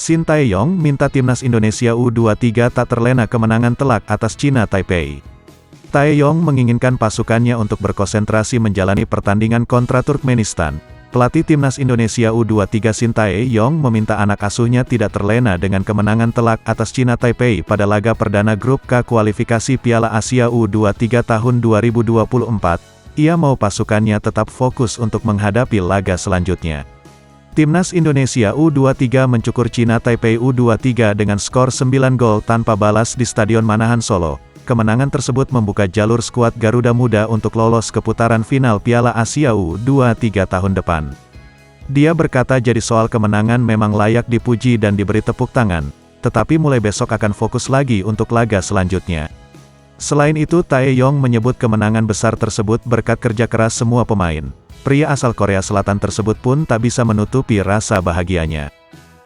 Shin Tae-yong minta timnas Indonesia U23 tak terlena kemenangan telak atas China Taipei. Tae-yong menginginkan pasukannya untuk berkonsentrasi menjalani pertandingan kontra Turkmenistan. Pelatih timnas Indonesia U23 Shin Tae-yong meminta anak asuhnya tidak terlena dengan kemenangan telak atas China Taipei pada laga perdana grup K kualifikasi Piala Asia U23 tahun 2024. Ia mau pasukannya tetap fokus untuk menghadapi laga selanjutnya. Timnas Indonesia U23 mencukur China Taipei U23 dengan skor 9 gol tanpa balas di Stadion Manahan Solo. Kemenangan tersebut membuka jalur skuad Garuda Muda untuk lolos ke putaran final Piala Asia U23 tahun depan. Dia berkata jadi soal kemenangan memang layak dipuji dan diberi tepuk tangan, tetapi mulai besok akan fokus lagi untuk laga selanjutnya. Selain itu Tae-yong menyebut kemenangan besar tersebut berkat kerja keras semua pemain. Pria asal Korea Selatan tersebut pun tak bisa menutupi rasa bahagianya.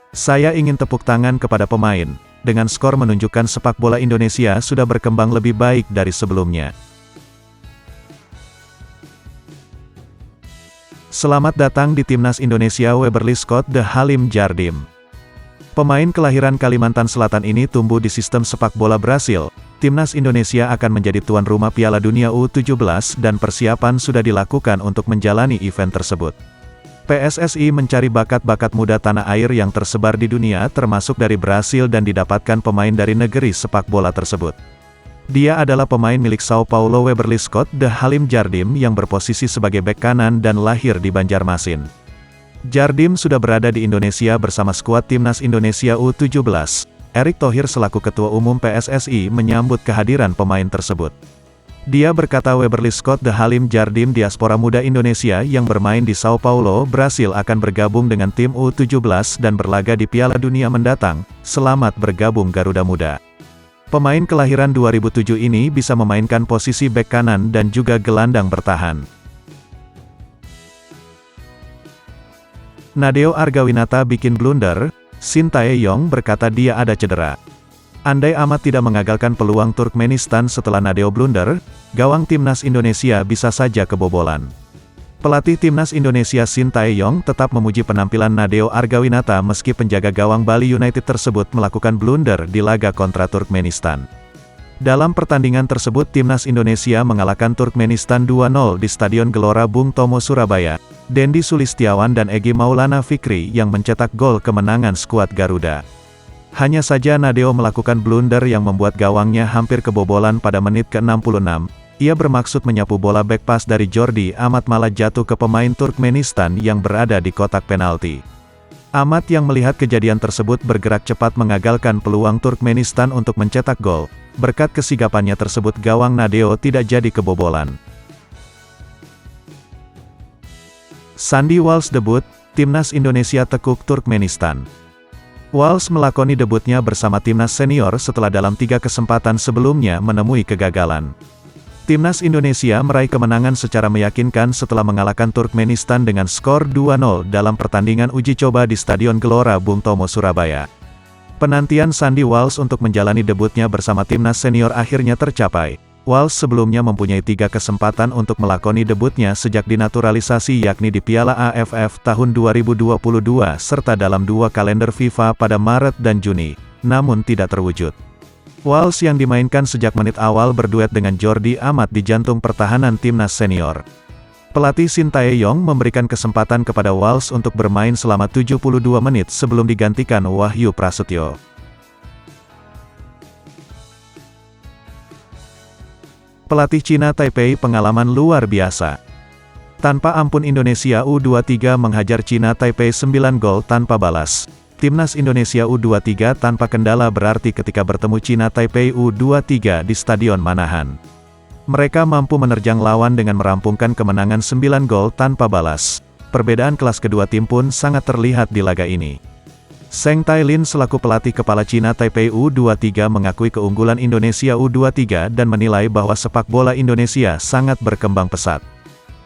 Saya ingin tepuk tangan kepada pemain. Dengan skor menunjukkan sepak bola Indonesia sudah berkembang lebih baik dari sebelumnya. Selamat datang di Timnas Indonesia Weberly Scott de Halim Jardim. Pemain kelahiran Kalimantan Selatan ini tumbuh di sistem sepak bola Brasil. Timnas Indonesia akan menjadi tuan rumah Piala Dunia U17 dan persiapan sudah dilakukan untuk menjalani event tersebut. PSSI mencari bakat-bakat muda tanah air yang tersebar di dunia termasuk dari Brasil dan didapatkan pemain dari negeri sepak bola tersebut. Dia adalah pemain milik Sao Paulo Weberly Scott de Halim Jardim yang berposisi sebagai bek kanan dan lahir di Banjarmasin. Jardim sudah berada di Indonesia bersama skuad Timnas Indonesia U17. Erick Thohir selaku Ketua Umum PSSI menyambut kehadiran pemain tersebut. Dia berkata Weberly Scott de Halim Jardim diaspora muda Indonesia yang bermain di Sao Paulo, Brasil akan bergabung dengan tim U17 dan berlaga di Piala Dunia mendatang. Selamat bergabung Garuda Muda. Pemain kelahiran 2007 ini bisa memainkan posisi bek kanan dan juga gelandang bertahan. Nadeo Argawinata bikin blunder. Shin Tae-yong berkata dia ada cedera. Andai amat tidak mengagalkan peluang Turkmenistan setelah Nadeo blunder, gawang timnas Indonesia bisa saja kebobolan. Pelatih timnas Indonesia Shin Tae-yong tetap memuji penampilan Nadeo Argawinata meski penjaga gawang Bali United tersebut melakukan blunder di laga kontra Turkmenistan. Dalam pertandingan tersebut timnas Indonesia mengalahkan Turkmenistan 2-0 di Stadion Gelora Bung Tomo Surabaya. Dendi Sulistiawan dan Egy Maulana Fikri yang mencetak gol kemenangan skuad Garuda. Hanya saja Nadeo melakukan blunder yang membuat gawangnya hampir kebobolan pada menit ke-66. Ia bermaksud menyapu bola back pass dari Jordi Amat malah jatuh ke pemain Turkmenistan yang berada di kotak penalti. Amat yang melihat kejadian tersebut bergerak cepat mengagalkan peluang Turkmenistan untuk mencetak gol. Berkat kesigapannya tersebut gawang Nadeo tidak jadi kebobolan. Sandy Walsh debut, Timnas Indonesia tekuk Turkmenistan. Walsh melakoni debutnya bersama timnas senior setelah dalam 3 kesempatan sebelumnya menemui kegagalan. Timnas Indonesia meraih kemenangan secara meyakinkan setelah mengalahkan Turkmenistan dengan skor 2-0 dalam pertandingan uji coba di Stadion Gelora Bung Tomo Surabaya. Penantian Sandy Walsh untuk menjalani debutnya bersama timnas senior akhirnya tercapai. Walsh sebelumnya mempunyai 3 kesempatan untuk melakoni debutnya sejak dinaturalisasi yakni di Piala AFF tahun 2022 serta dalam 2 kalender FIFA pada Maret dan Juni, namun tidak terwujud. Walsh yang dimainkan sejak menit awal berduet dengan Jordi Amat di jantung pertahanan timnas senior. Pelatih Shin Tae-yong memberikan kesempatan kepada Walsh untuk bermain selama 72 menit sebelum digantikan Wahyu Prasetyo. Pelatih China Taipei pengalaman luar biasa. Tanpa ampun Indonesia U23 menghajar China Taipei 9 gol tanpa balas. Timnas Indonesia U23 tanpa kendala berarti ketika bertemu China Taipei U23 di Stadion Manahan. Mereka mampu menerjang lawan dengan merampungkan kemenangan 9 gol tanpa balas. Perbedaan kelas kedua tim pun sangat terlihat di laga ini. Zheng Tailin selaku pelatih kepala China Taipei U23 mengakui keunggulan Indonesia U23 dan menilai bahwa sepak bola Indonesia sangat berkembang pesat.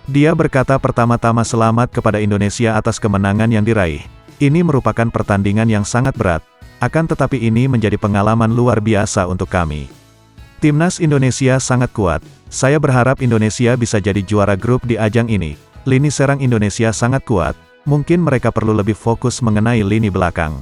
Dia berkata pertama-tama selamat kepada Indonesia atas kemenangan yang diraih. Ini merupakan pertandingan yang sangat berat, akan tetapi ini menjadi pengalaman luar biasa untuk kami. Timnas Indonesia sangat kuat, saya berharap Indonesia bisa jadi juara grup di ajang ini. Lini serang Indonesia sangat kuat. Mungkin mereka perlu lebih fokus mengenai lini belakang.